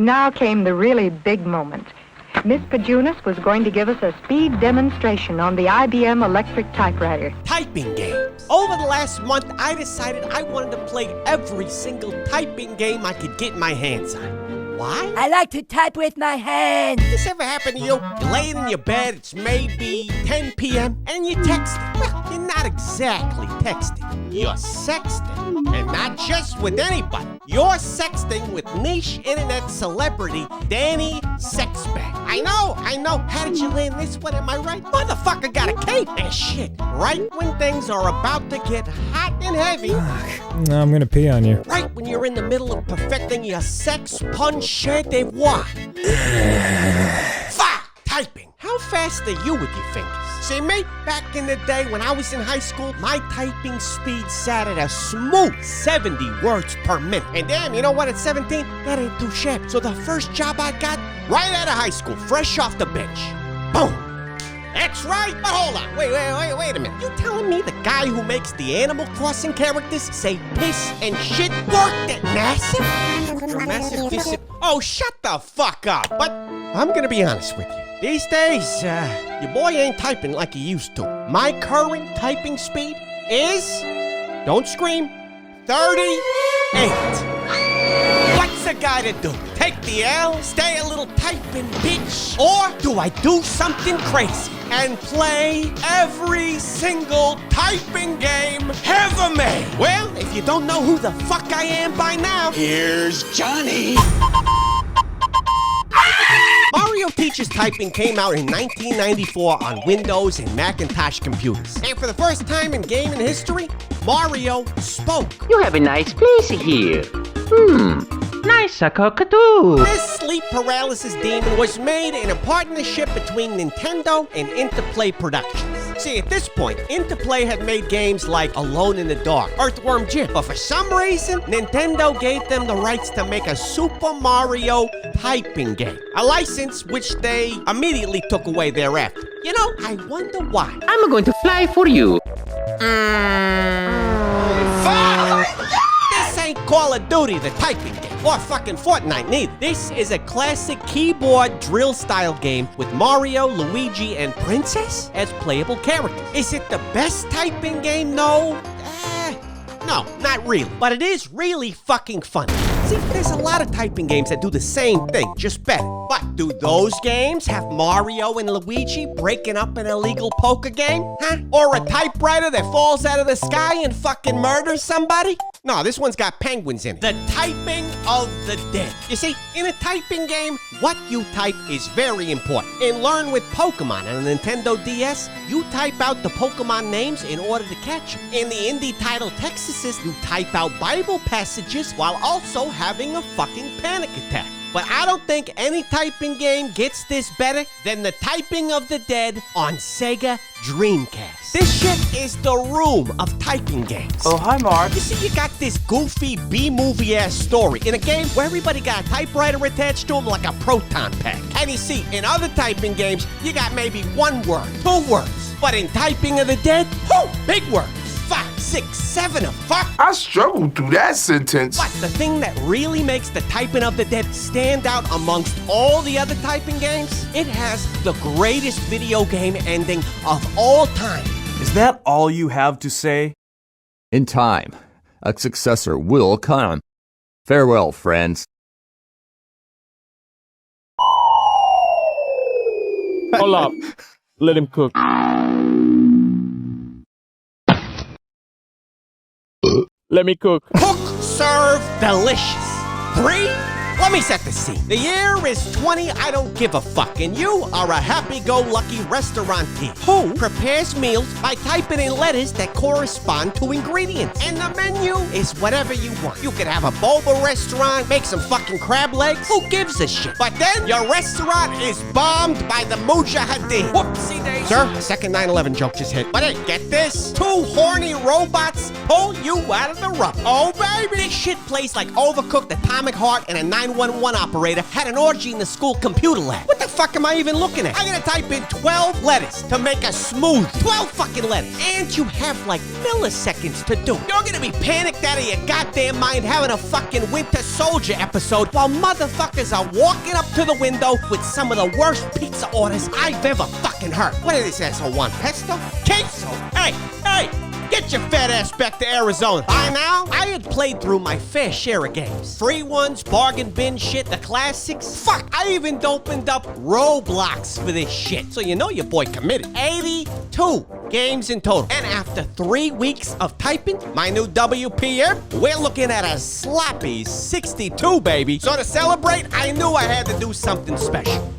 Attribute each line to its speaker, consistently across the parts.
Speaker 1: Now came the really big moment. Miss Pajunas was going to give us a speed demonstration on the IBM electric typewriter.
Speaker 2: Typing games. Over the last month, I decided I wanted to play every single typing game I could get my hands on. Why?
Speaker 3: I like to type with my hands.
Speaker 2: This ever happened to you? You're laying in your bed, it's maybe 10 p.m., and you're texting. Well, you're not exactly texting. You're sexting. And not just with anybody. You're sexting with niche internet celebrity Danny Sexbag. I know. How did you land this one? Am I right? Motherfucker got a cape and shit. Right when things are about to get hot and heavy.
Speaker 4: No, I'm gonna pee on you.
Speaker 2: Right when you're in the middle of perfecting your sex punche de voir. Fuck! Typing. How fast are you with your fingers? See me? Back in the day when I was in high school, my typing speed sat at a smooth 70 words per minute. And damn, you know what? At 17, that ain't too shabby. So the first job I got, right out of high school, fresh off the bench. Boom! That's right. But hold on. Wait a minute. You telling me the guy who makes the Animal Crossing characters say piss and shit worked at Massive? Oh, shut the fuck up. But I'm gonna be honest with you. These days, your boy ain't typing like he used to. My current typing speed is, don't scream, 38. What's a guy to do? Take the L, stay a little typing, bitch? Or do I do something crazy and play every single typing game ever made? Well, if you don't know who the fuck I am by now,
Speaker 5: here's Johnny.
Speaker 2: Mario Teaches Typing came out in 1994 on Windows and Macintosh computers. And for the first time in gaming history, Mario spoke.
Speaker 6: You have a nice place here. Nice cockatoo.
Speaker 2: This sleep paralysis demon was made in a partnership between Nintendo and Interplay Productions. See, at this point, Interplay had made games like Alone in the Dark, Earthworm Jim, but for some reason, Nintendo gave them the rights to make a Super Mario typing game, a license which they immediately took away thereafter. You know, I wonder why.
Speaker 6: I'm going to fly for you.
Speaker 2: This ain't Call of Duty, the typing game, or fucking Fortnite neither. This is a classic keyboard drill style game with Mario, Luigi, and Princess as playable characters. Is it the best typing game? No. No, not really. But it is really fucking fun. See, there's a lot of typing games that do the same thing, just better. But do those games have Mario and Luigi breaking up an illegal poker game? Huh? Or a typewriter that falls out of the sky and fucking murders somebody? No, this one's got penguins in it. The typing of the dead. You see, in a typing game, what you type is very important. In Learn with Pokemon on a Nintendo DS, you type out the Pokemon names in order to catch them. In the indie title Texas, you type out Bible passages while also having a fucking panic attack. But I don't think any typing game gets this better than the Typing of the Dead on Sega Dreamcast. This shit is the room of typing games.
Speaker 5: Oh, hi, Mark.
Speaker 2: You see, you got this goofy B-movie ass story in a game where everybody got a typewriter attached to them like a proton pack. And you see, in other typing games, you got maybe 1 word, 2 words. But in Typing of the Dead, big words. 5, 6, 7 of fuck.
Speaker 5: I struggled through that sentence.
Speaker 2: But the thing that really makes the Typing of the Dead stand out amongst all the other typing games, it has the greatest video game ending of all time.
Speaker 7: Is that all you have to say?
Speaker 8: In time, a successor will come. Farewell, friends.
Speaker 7: Hold up. Let him cook. Let me cook.
Speaker 2: Cook, serve, delicious. 3, let me set the scene. The year is 20, I don't give a fuck, and you are a happy-go-lucky restaurateur who prepares meals by typing in letters that correspond to ingredients. And the menu is whatever you want. You could have a boba restaurant, make some fucking crab legs, who gives a shit? But then your restaurant is bombed by the Mujahideen. Whoopsie daisy. Sir, a second 9/11 joke just hit. But hey, get this. 2 horny robots pull you out of the rubble. Oh, baby. This shit plays like Overcooked, Atomic Heart, and a 911 operator had an orgy in the school computer lab. What the fuck fuck am I even looking at? I gotta type in 12 letters to make a smooth. 12 fucking letters. And you have like milliseconds to do it. You're gonna be panicked out of your goddamn mind having a fucking Winter Soldier episode while motherfuckers are walking up to the window with some of the worst pizza orders I've ever fucking heard. What is this asshole want? Pesto? Queso? Hey! Get your fat ass back to Arizona. By now, I had played through my fair share of games. Free ones, bargain bin shit, the classics. Fuck, I even opened up Roblox for this shit. So you know your boy committed. 82 games in total. And after 3 weeks of typing, my new WPM, we're looking at a sloppy 62, baby. So to celebrate, I knew I had to do something special.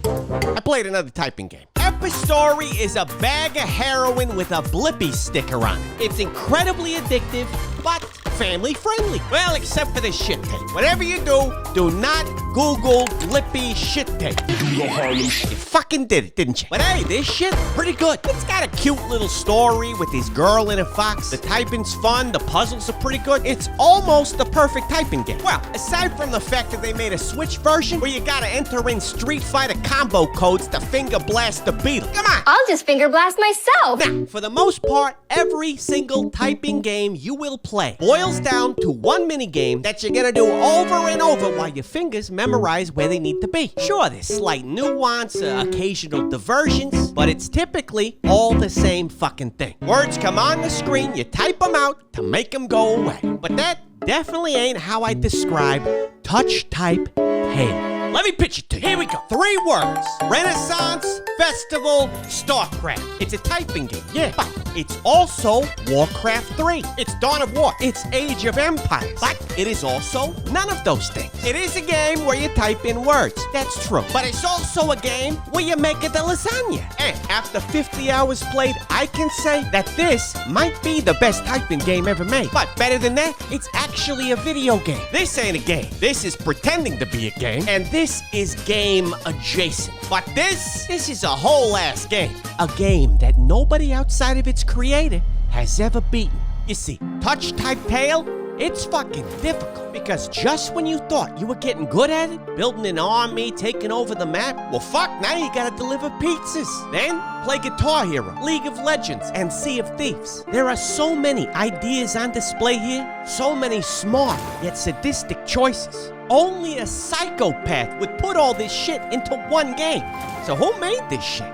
Speaker 2: I played another typing game. Epistory is a bag of heroin with a blippy sticker on it. It's incredibly addictive, but family friendly. Well, except for this shit tape. Whatever you do not Google blippy shit tape. You fucking did it, didn't you? But hey, this shit, pretty good. It's got a cute little story with this girl in a fox. The typing's fun, the puzzles are pretty good. It's almost the perfect typing game. Well, aside from the fact that they made a Switch version where you gotta enter in Street Fighter combo codes to finger blast the beetle. Come on!
Speaker 9: I'll just finger blast myself.
Speaker 2: Now, for the most part, every single typing game you will play boils down to one mini game that you're gonna do over and over while your fingers memorize where they need to be. Sure, there's slight nuance, occasional diversions, but it's typically all the same fucking thing. Words come on the screen, you type them out to make them go away. But that definitely ain't how I describe touch type tail. Let me pitch it to you. Here we go. 3 words. Renaissance Festival StarCraft. It's a typing game, yeah. But it's also Warcraft 3. It's Dawn of War. It's Age of Empires. But it is also none of those things. It is a game where you type in words. That's true. But it's also a game where you make the lasagna. And after 50 hours played, I can say that this might be the best typing game ever made. But better than that, it's actually a video game. This ain't a game. This is pretending to be a game. And this is game adjacent. But this is a whole ass game. A game that nobody outside of its creator has ever beaten. You see, touch type tail, it's fucking difficult because just when you thought you were getting good at it, building an army, taking over the map, well fuck, now you gotta deliver pizzas. Then play Guitar Hero, League of Legends, and Sea of Thieves. There are so many ideas on display here, so many smart yet sadistic choices. Only a psychopath would put all this shit into one game. So who made this shit?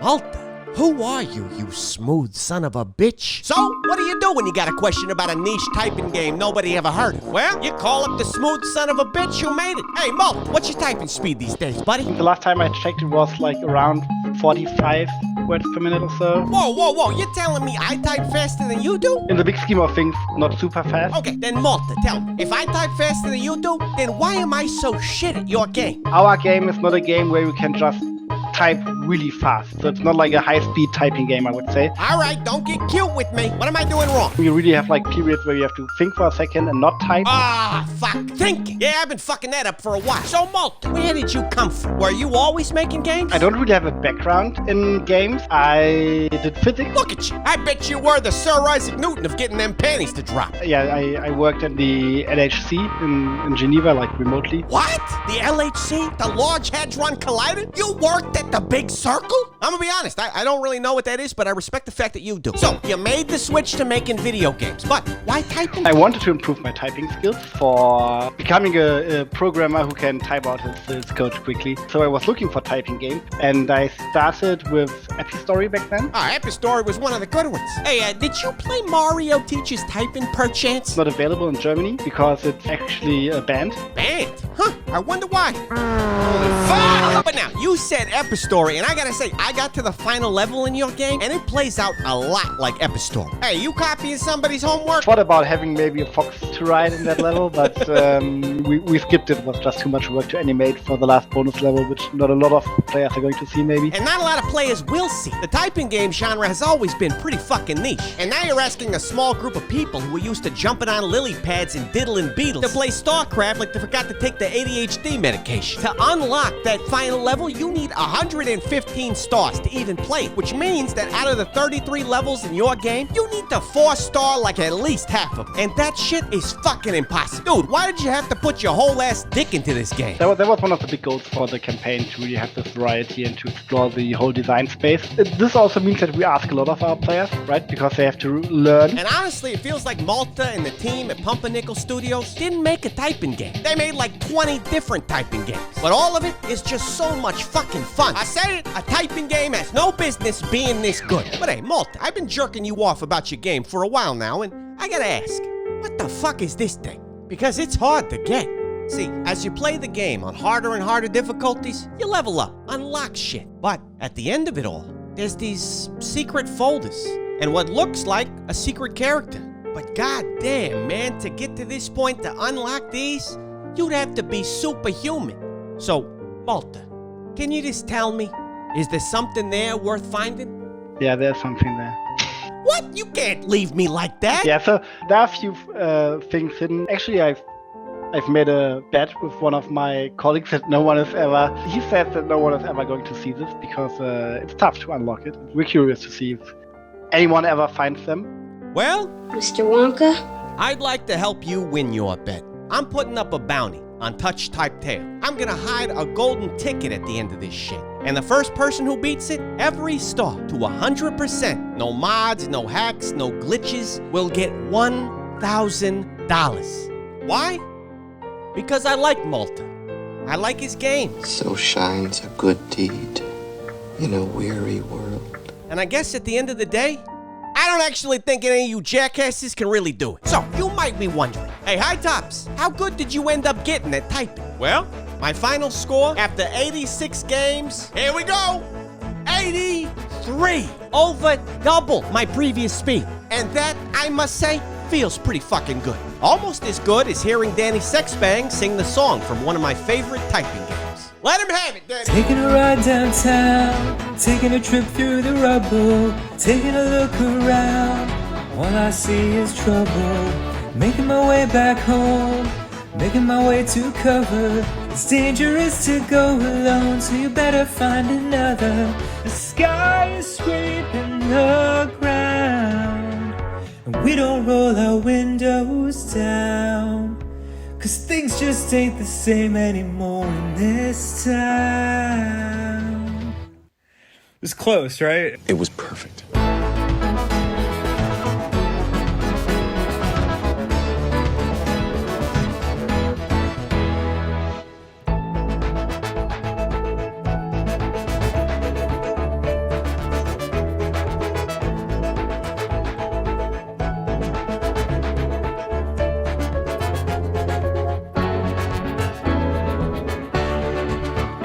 Speaker 2: Malta. Who are you, you smooth son of a bitch? So, what do you do when you got a question about a niche typing game nobody ever heard of? Well, you call up the smooth son of a bitch who made it. Hey, Malta, what's your typing speed these days, buddy?
Speaker 10: The last time I checked it was like around 45 words per minute or so.
Speaker 2: Whoa, you're telling me I type faster than you do?
Speaker 10: In the big scheme of things, not super fast.
Speaker 2: Okay, then Malta, tell me, if I type faster than you do, then why am I so shit at your game?
Speaker 10: Our game is not a game where you can just type really fast. So it's not like a high-speed typing game, I would say.
Speaker 2: All right, don't get cute with me. What am I doing wrong?
Speaker 10: You really have like periods where you have to think for a second and not type.
Speaker 2: Ah, fuck. Thinking. Yeah, I've been fucking that up for a while. So, Malta, where did you come from? Were you always making games?
Speaker 10: I don't really have a background in games. I did physics.
Speaker 2: Look at you. I bet you were the Sir Isaac Newton of getting them panties to drop.
Speaker 10: Yeah, I worked at the LHC in Geneva, like remotely.
Speaker 2: What? The LHC? The Large Hadron Collider? You worked at the Big Circle? I'm gonna be honest, I don't really know what that is, but I respect the fact that you do. So, you made the switch to making video games, but why typing?
Speaker 10: I wanted to improve my typing skills for becoming a programmer who can type out his code quickly. So I was looking for typing games, and I started with Epistory back then.
Speaker 2: Epistory was one of the good ones. Hey, did you play Mario Teaches Typing perchance?
Speaker 10: It's not available in Germany because it's actually a band.
Speaker 2: Band? Huh, I wonder why. Holy fuck! But now, you said Epistory, and I gotta say, I got to the final level in your game, and it plays out a lot like Epistory. Hey, you copying somebody's homework?
Speaker 10: Thought about having maybe a fox to ride in that level, but we skipped it. It was just too much work to animate for the last bonus level, which not a lot of players are going to see maybe.
Speaker 2: And not a lot of players will see. The typing game genre has always been pretty fucking niche. And now you're asking a small group of people who were used to jumping on lily pads and diddling beetles to play StarCraft like they forgot to take the ADHD medication. To unlock that final level level, you need 115 stars to even play it, which means that out of the 33 levels in your game, you need to 4-star like at least half of them. And that shit is fucking impossible. Dude, why did you have to put your whole ass dick into this game?
Speaker 10: That was one of the big goals for the campaign, to really have this variety and to explore the whole design space. This also means that we ask a lot of our players, right? Because they have to learn.
Speaker 2: And honestly, it feels like Malta and the team at Pumpernickel Studios didn't make a typing game. They made like 20 different typing games. But all of it is just so much fucking fun. I said it, a typing game has no business being this good. But hey, Malta, I've been jerking you off about your game for a while now, and I gotta ask, what the fuck is this thing? Because it's hard to get. See, as you play the game on harder and harder difficulties, you level up, unlock shit. But at the end of it all, there's these secret folders and what looks like a secret character. But goddamn, man, to get to this point to unlock these, you'd have to be superhuman. So, Malta, can you just tell me, is there something there worth finding?
Speaker 10: Yeah, there's something there.
Speaker 2: What? You can't leave me like that.
Speaker 10: Yeah, so there are a few things hidden. Actually, I've made a bet with one of my colleagues that no one is ever... He said that no one is ever going to see this because it's tough to unlock it. We're curious to see if anyone ever finds them.
Speaker 2: Well,
Speaker 9: Mr. Wonka?
Speaker 2: I'd like to help you win your bet. I'm putting up a bounty on Touch Type Tail. I'm gonna hide a golden ticket at the end of this shit. And the first person who beats it, every star to 100%, no mods, no hacks, no glitches, will get $1,000. Why? Because I like Malta. I like his game.
Speaker 5: So shines a good deed in a weary world.
Speaker 2: And I guess at the end of the day, I don't actually think any of you jackasses can really do it. So, you might be wondering, hey, Hitops, how good did you end up getting at typing? Well, my final score after 86 games, here we go, 83. Over double my previous speed. And that, I must say, feels pretty fucking good. Almost as good as hearing Danny Sexbang sing the song from one of my favorite typing games. Let him have it, Danny.
Speaker 11: Taking a ride downtown, taking a trip through the rubble, taking a look around, all I see is trouble. Making my way back home, making my way to cover. It's dangerous to go alone, so you better find another. The sky is scraping the ground, and we don't roll our windows down, 'cause things just ain't the same anymore in this town. It was close, right?
Speaker 5: It was perfect.